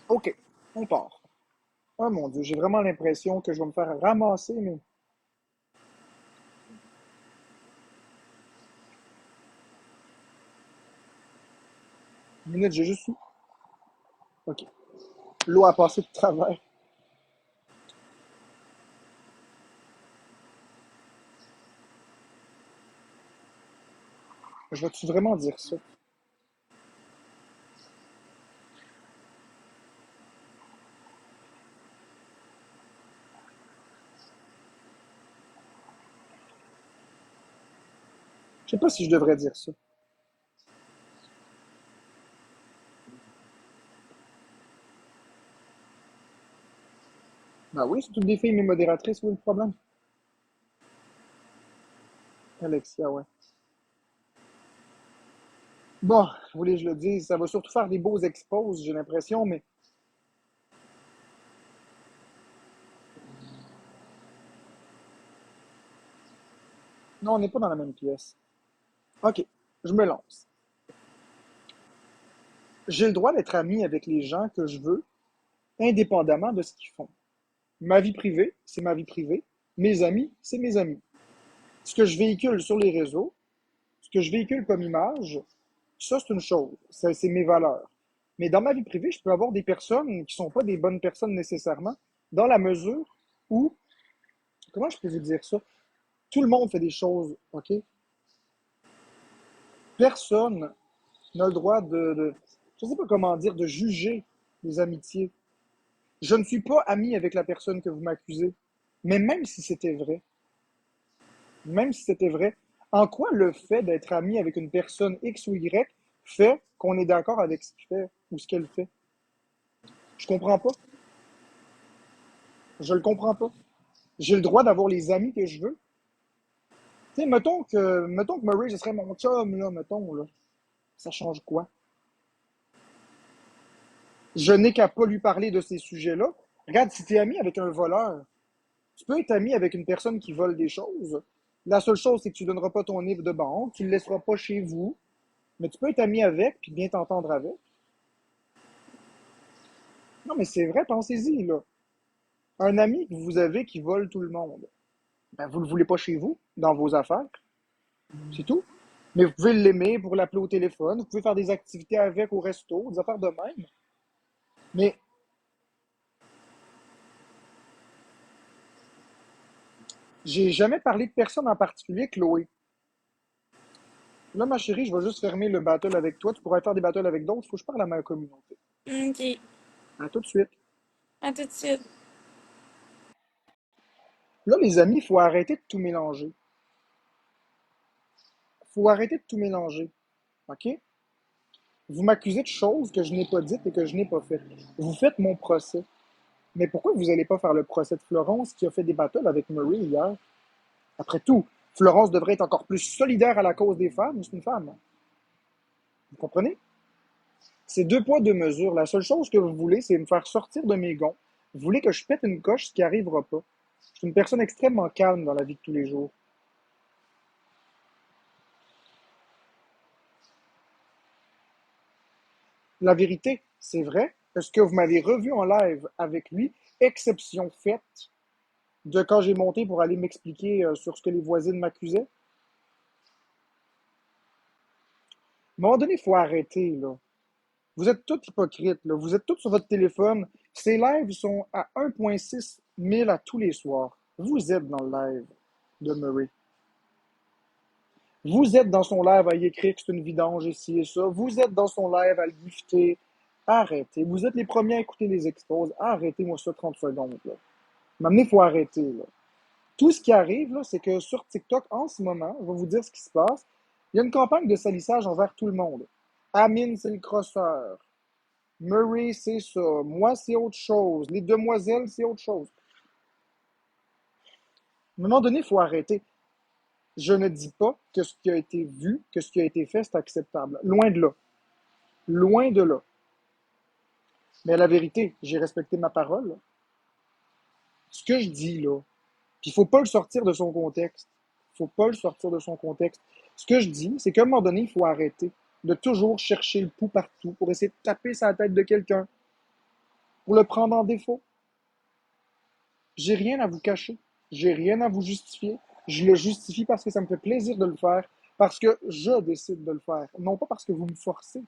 OK, on part. Oh mon Dieu, j'ai vraiment l'impression que je vais me faire ramasser, mais... Une minute, j'ai juste eu. OK. L'eau a passé de travers. Je vais-tu vraiment dire ça? sais pas si je devrais dire ça. Ben oui, c'est toutes des filles, mes modératrices, où est le problème? Alexia, ouais. Bon, vous voulez que je le dise, ça va surtout faire des beaux expos, j'ai l'impression, mais non, on n'est pas dans la même pièce. OK, je me lance. J'ai le droit d'être ami avec les gens que je veux, indépendamment de ce qu'ils font. Ma vie privée, c'est ma vie privée. Mes amis, c'est mes amis. Ce que je véhicule sur les réseaux, ce que je véhicule comme image, ça, c'est une chose. Ça, c'est mes valeurs. Mais dans ma vie privée, je peux avoir des personnes qui ne sont pas des bonnes personnes nécessairement, dans la mesure où, comment je peux vous dire ça? Tout le monde fait des choses, OK? Personne n'a le droit je ne sais pas comment dire, de juger les amitiés. Je ne suis pas ami avec la personne que vous m'accusez. Mais même si c'était vrai, en quoi le fait d'être ami avec une personne X ou Y fait qu'on est d'accord avec ce qu'il fait ou ce qu'elle fait? Je comprends pas. Je le comprends pas. J'ai le droit d'avoir les amis que je veux. Tu sais, mettons que Murray, ce serait mon chum, là, mettons, là. Ça change quoi? Je n'ai qu'à pas lui parler de ces sujets-là. Regarde, si tu es ami avec un voleur, tu peux être ami avec une personne qui vole des choses. La seule chose, c'est que tu ne donneras pas ton livre de banque, tu ne le laisseras pas chez vous, mais tu peux être ami avec puis bien t'entendre avec. Non, mais c'est vrai, pensez-y, là. Un ami que vous avez qui vole tout le monde, ben, vous ne le voulez pas chez vous, dans vos affaires, c'est tout. Mais vous pouvez l'aimer pour l'appeler au téléphone, vous pouvez faire des activités avec au resto, des affaires de même. Mais j'ai jamais parlé de personne en particulier, Chloé. Là, ma chérie, je vais juste fermer le battle avec toi. Tu pourrais faire des battles avec d'autres. Il faut que je parle à ma communauté.
OK.
À tout de suite.
À tout de suite.
Là, les amis, il faut arrêter de tout mélanger. Il faut arrêter de tout mélanger. OK? Vous m'accusez de choses que je n'ai pas dites et que je n'ai pas faites. Vous faites mon procès. Mais pourquoi vous n'allez pas faire le procès de Florence qui a fait des battles avec Murray hier? Après tout, Florence devrait être encore plus solidaire à la cause des femmes. C'est une femme. Vous comprenez? C'est deux poids, deux mesures. La seule chose que vous voulez, c'est me faire sortir de mes gonds. Vous voulez que je pète une coche, ce qui n'arrivera pas. Je suis une personne extrêmement calme dans la vie de tous les jours. La vérité, c'est vrai. Est-ce que vous m'avez revu en live avec lui, exception faite de quand j'ai monté pour aller m'expliquer sur ce que les voisines m'accusaient? À un moment donné, il faut arrêter, là. Vous êtes tous hypocrites, là. Vous êtes tous sur votre téléphone. Ces lives sont à 1,6 000 à tous les soirs. Vous êtes dans le live de Murray. Vous êtes dans son live à y écrire que c'est une vidange ici et ça. Vous êtes dans son live à le gifter. Arrêtez. Vous êtes les premiers à écouter les exposes. Arrêtez-moi ça 30 secondes. Là. Maintenant, il faut arrêter. Là. Tout ce qui arrive, là, c'est que sur TikTok, en ce moment, je vais vous dire ce qui se passe. Il y a une campagne de salissage envers tout le monde. Amine, c'est le crosseur. Murray, c'est ça. Moi, c'est autre chose. Les demoiselles, c'est autre chose. À un moment donné, il faut arrêter. Je ne dis pas que ce qui a été vu, que ce qui a été fait, c'est acceptable. Loin de là. Loin de là. Mais la vérité, j'ai respecté ma parole. Ce que je dis là, puis il faut pas le sortir de son contexte. Il faut pas le sortir de son contexte. Ce que je dis, c'est qu'à un moment donné, il faut arrêter de toujours chercher le pouls partout pour essayer de taper sa tête de quelqu'un, pour le prendre en défaut. J'ai rien à vous cacher. J'ai rien à vous justifier. Je le justifie parce que ça me fait plaisir de le faire, parce que je décide de le faire, non pas parce que vous me forcez.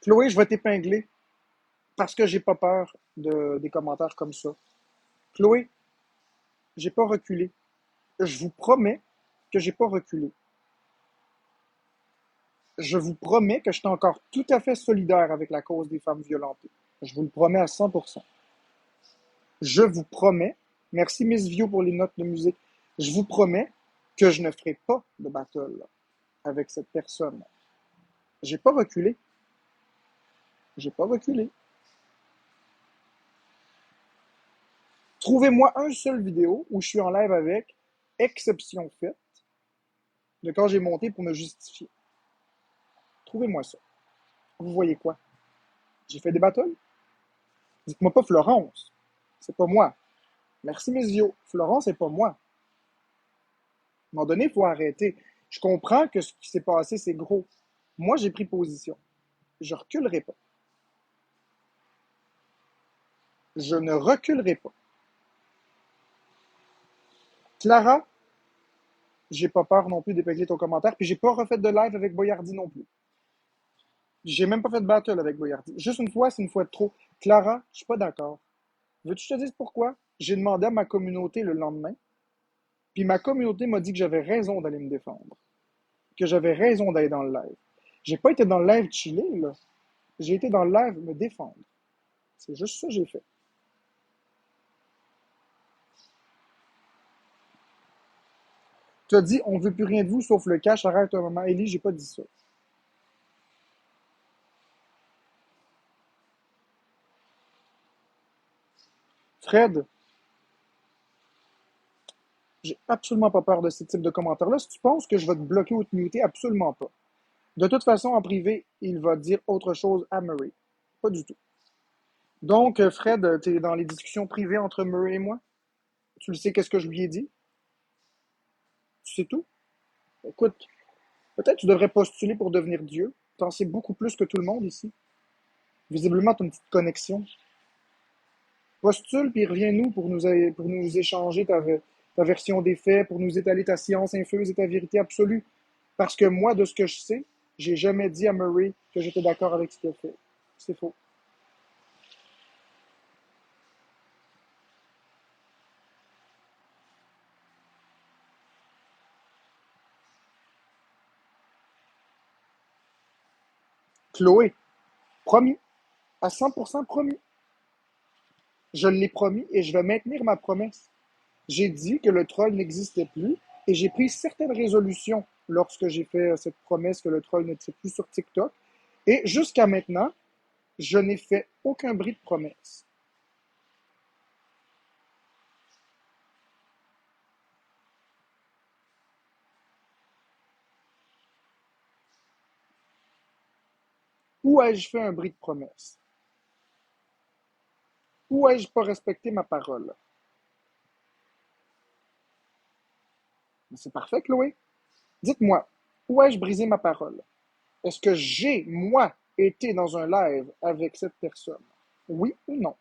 Chloé, je vais t'épingler parce que j'ai pas peur des commentaires comme ça. Chloé, j'ai pas reculé. Je vous promets que j'ai pas reculé. Je vous promets que je suis encore tout à fait solidaire avec la cause des femmes violentées. Je vous le promets à 100%. Je vous promets, merci Miss Vio pour les notes de musique, je vous promets que je ne ferai pas de battle avec cette personne. J'ai pas reculé. J'ai pas reculé. Trouvez-moi un seul vidéo où je suis en live avec, exception faite, de quand j'ai monté pour me justifier. Trouvez-moi ça. Vous voyez quoi? J'ai fait des battles? Dites-moi pas Florence. C'est pas moi. Merci mes yeux. Florence, c'est pas moi. À un moment donné, il faut arrêter. Je comprends que ce qui s'est passé, c'est gros. Moi, j'ai pris position. Je reculerai pas. Je ne reculerai pas. Clara, j'ai pas peur non plus d'épingler ton commentaire, puis j'ai pas refait de live avec Boyardi non plus. J'ai même pas fait de battle avec Boyardi. Juste une fois, c'est une fois de trop. Clara, je suis pas d'accord. Veux-tu que je te dise pourquoi? J'ai demandé à ma communauté le lendemain, puis ma communauté m'a dit que j'avais raison d'aller me défendre, que j'avais raison d'aller dans le live. J'ai pas été dans le live chiller, là. J'ai été dans le live me défendre. C'est juste ça que j'ai fait. Tu as dit, on veut plus rien de vous sauf le cash. Arrête un moment. Ellie, j'ai pas dit ça. Fred, j'ai absolument pas peur de ce type de commentaires-là. Si tu penses que je vais te bloquer ou te muter, absolument pas. De toute façon, en privé, il va dire autre chose à Murray. Pas du tout. Donc, Fred, tu es dans les discussions privées entre Murray et moi? Tu le sais, qu'est-ce que je lui ai dit? Tu sais tout? Écoute, peut-être tu devrais postuler pour devenir Dieu. T'en sais beaucoup plus que tout le monde ici. Visiblement, tu as une petite connexion. Postule, puis reviens-nous pour nous échanger ta version des faits, pour nous étaler ta science infuse et ta vérité absolue. Parce que moi, de ce que je sais, j'ai jamais dit à Murray que j'étais d'accord avec ce qu'il a fait. C'est faux. Chloé, promis, à 100% promis. Je l'ai promis et je vais maintenir ma promesse. J'ai dit que le troll n'existait plus et j'ai pris certaines résolutions lorsque j'ai fait cette promesse que le troll n'était plus sur TikTok. Et jusqu'à maintenant, je n'ai fait aucun bris de promesse. Où ai-je fait un bris de promesse? Où ai-je pas respecté ma parole? C'est parfait, Chloé. Dites-moi, où ai-je brisé ma parole? Est-ce que j'ai, moi, été dans un live avec cette personne? Oui ou non?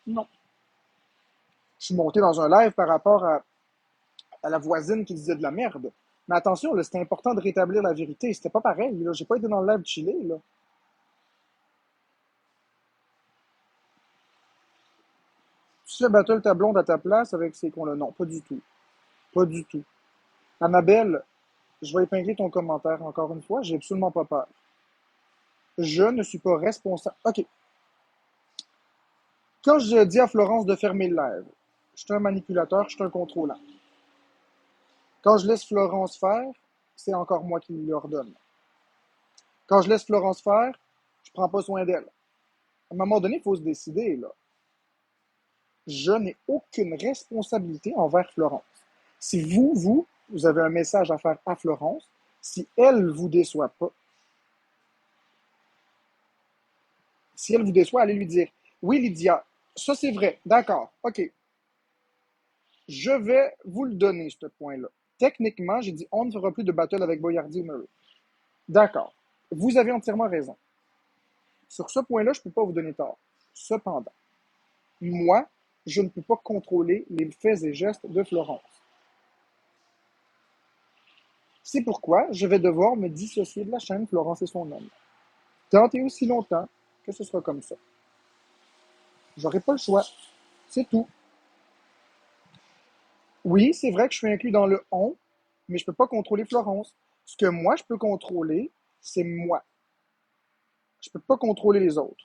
Non. Je suis monté dans un live par rapport à la voisine qui disait de la merde. Mais attention, là, c'était important de rétablir la vérité. C'était pas pareil. Là. J'ai pas été dans le live chiller. Là. Tu fais battle ta blonde à ta place avec ces cons-là. Non, pas du tout. Pas du tout. Annabelle, je vais épingler ton commentaire encore une fois. J'ai absolument pas peur. Je ne suis pas responsable. OK. Quand je dis à Florence de fermer le live, je suis un manipulateur, je suis un contrôlant. Quand je laisse Florence faire, c'est encore moi qui lui ordonne. Quand je laisse Florence faire, je prends pas soin d'elle. À un moment donné, il faut se décider, là. Je n'ai aucune responsabilité envers Florence. Si vous avez un message à faire à Florence, si elle vous déçoit pas, si elle vous déçoit, allez lui dire, oui, Lydia, ça c'est vrai, d'accord, ok, je vais vous le donner, ce point-là. Techniquement, j'ai dit, on ne fera plus de battle avec Boyardi et Murray. D'accord, vous avez entièrement raison. Sur ce point-là, je ne peux pas vous donner tort. Cependant, moi, je ne peux pas contrôler les faits et gestes de Florence. C'est pourquoi je vais devoir me dissocier de la chaîne Florence et son homme. Tant et aussi longtemps que ce sera comme ça. J'aurai pas le choix. C'est tout. Oui, c'est vrai que je suis inclus dans le on, mais je peux pas contrôler Florence. Ce que moi, je peux contrôler, c'est moi. Je peux pas contrôler les autres.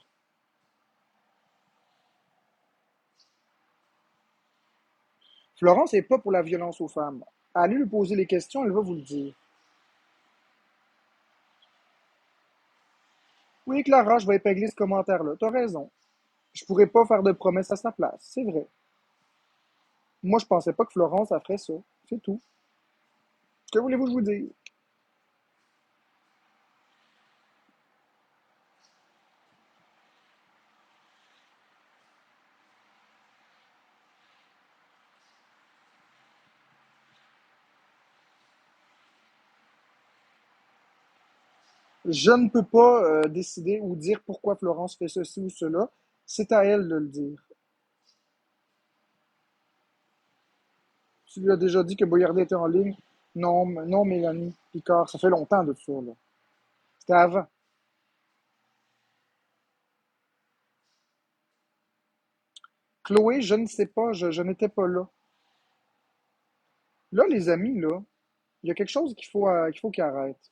Florence n'est pas pour la violence aux femmes. Allez lui poser les questions, elle va vous le dire. Oui, Clara, je vais épingler ce commentaire-là. T'as raison. Je pourrais pas faire de promesses à sa place. C'est vrai. Moi, je pensais pas que Florence a ferait ça. C'est tout. Que voulez-vous que je vous dise? Je ne peux pas décider ou dire pourquoi Florence fait ceci ou cela. C'est à elle de le dire. Tu lui as déjà dit que Boyardet était en ligne? Non, non, Mélanie Picard, ça fait longtemps de ça, là. C'était avant. Chloé, je ne sais pas, je n'étais pas là. Là, les amis, là, il y a quelque chose qu'il faut qu'il arrête.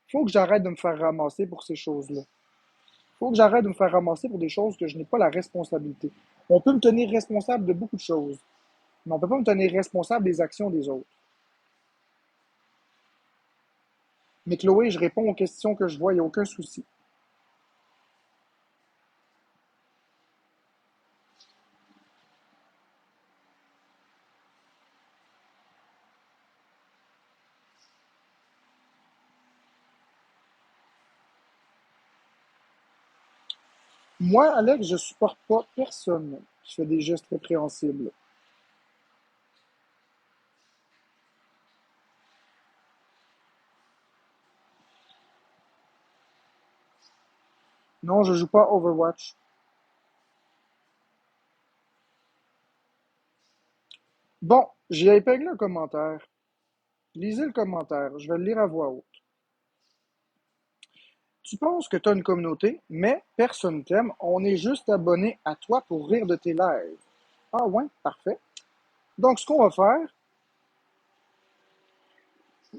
Il faut que j'arrête de me faire ramasser pour ces choses-là. Il faut que j'arrête de me faire ramasser pour des choses que je n'ai pas la responsabilité. On peut me tenir responsable de beaucoup de choses, mais on ne peut pas me tenir responsable des actions des autres. Mais Chloé, je réponds aux questions que je vois, il n'y a aucun souci. Moi, Alex, je supporte pas personne qui fait des gestes répréhensibles. Non, je joue pas à Overwatch. Bon, j'ai épinglé un commentaire. Lisez le commentaire, je vais le lire à voix haute. Tu penses que tu as une communauté, mais personne t'aime. On est juste abonné à toi pour rire de tes lives. Ah ouais, parfait. Donc, ce qu'on va faire,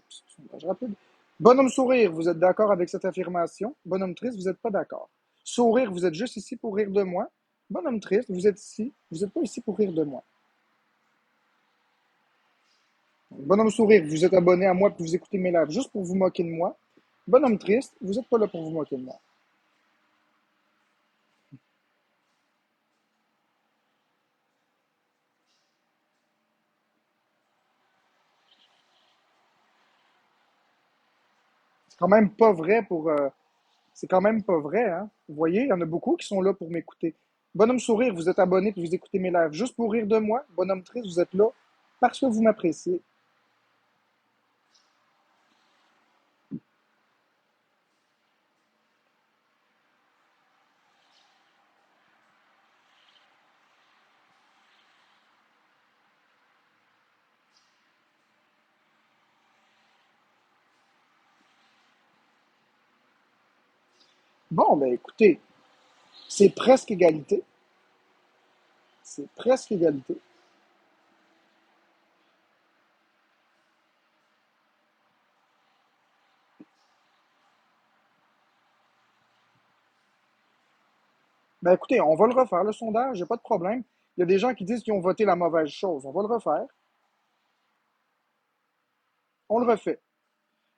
sondage rapide. Bonhomme sourire, vous êtes d'accord avec cette affirmation? Bonhomme triste, vous n'êtes pas d'accord. Sourire, vous êtes juste ici pour rire de moi. Bonhomme triste, vous êtes ici, vous n'êtes pas ici pour rire de moi. Bonhomme sourire, vous êtes abonné à moi pour vous écouter mes lives juste pour vous moquer de moi. Bonhomme triste, vous n'êtes pas là pour vous moquer de moi. C'est quand même pas vrai pour. C'est quand même pas vrai, hein? Vous voyez, il y en a beaucoup qui sont là pour m'écouter. Bonhomme sourire, vous êtes abonné pour vous écouter mes lives juste pour rire de moi. Bonhomme triste, vous êtes là parce que vous m'appréciez. Bon, ben écoutez, c'est presque égalité. C'est presque égalité. Ben écoutez, on va le refaire, le sondage, j'ai pas de problème. Il y a des gens qui disent qu'ils ont voté la mauvaise chose. On va le refaire. On le refait.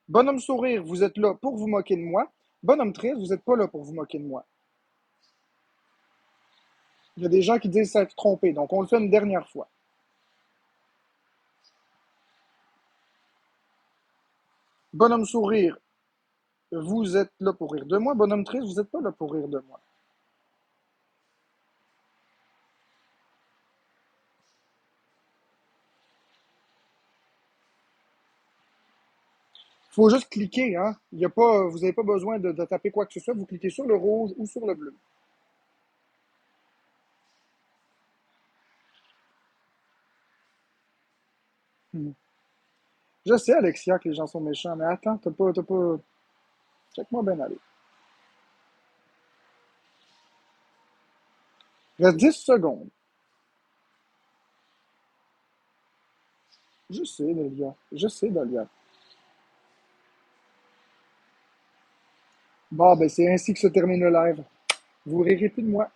Bonhomme sourire, vous êtes là pour vous moquer de moi. Bonhomme triste, vous n'êtes pas là pour vous moquer de moi. Il y a des gens qui disent s'être trompés, donc on le fait une dernière fois. Bonhomme sourire, vous êtes là pour rire de moi. Bonhomme triste, vous n'êtes pas là pour rire de moi. Il faut juste cliquer, hein. Il y a pas, vous n'avez pas besoin de taper quoi que ce soit. Vous cliquez sur le rouge ou sur le bleu. Hmm. Je sais, Alexia, que les gens sont méchants, mais attends, t'as pas. Check-moi bien aller. Il reste 10 secondes. Je sais, Delia. Je sais, Delia. Bon, ben c'est ainsi que se termine le live. Vous rirez plus de moi.